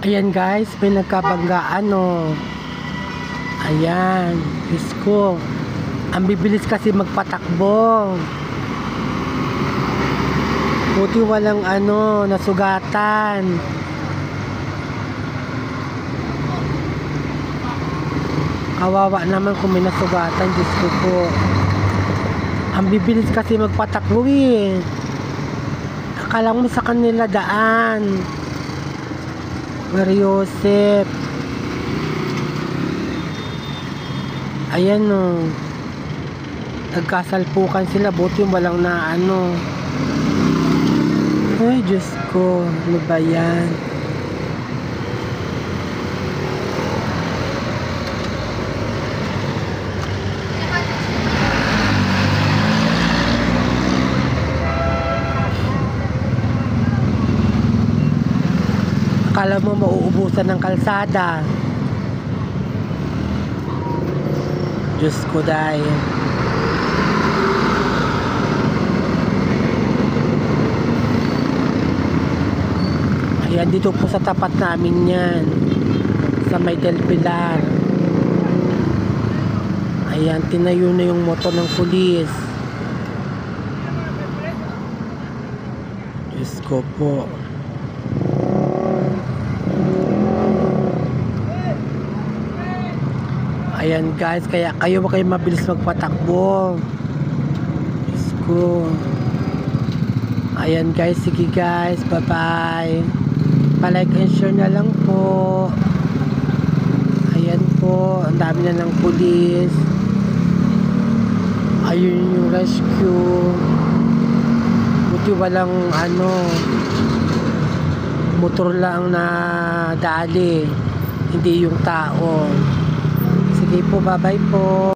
Ayan guys, may nagkabanggaan oh. Ayan, Diyos ko. Ang bibilis kasi magpatakbo. Buti walang nasugatan. Kawawa naman kung may nasugatan, Diyos ko po. Ang bibilis kasi magpatakbo eh. Akala mo sa kanila daan. Mariosep. Ayan o. Nagkasalpukan sila. Buti walang na Ay, Diyos ko. Ano ba yan? Akala mo mauubusan ng kalsada. Diyos ko dahil. Ayan, dito po sa tapat namin yan. Sa May Del Pilar. Ayan, tinayo na yung motor ng pulis. Diyos ko po. Ayan guys, kaya kayo mabilis magpatakbo. Diyos ko. Ayan guys, sige guys, bye bye. Pa-like and share na lang po. Ayan po, ang dami na ng pulis. Ayun yung rescue. Buti walang motor lang na dali, hindi yung tao. Sige po, bye-bye po.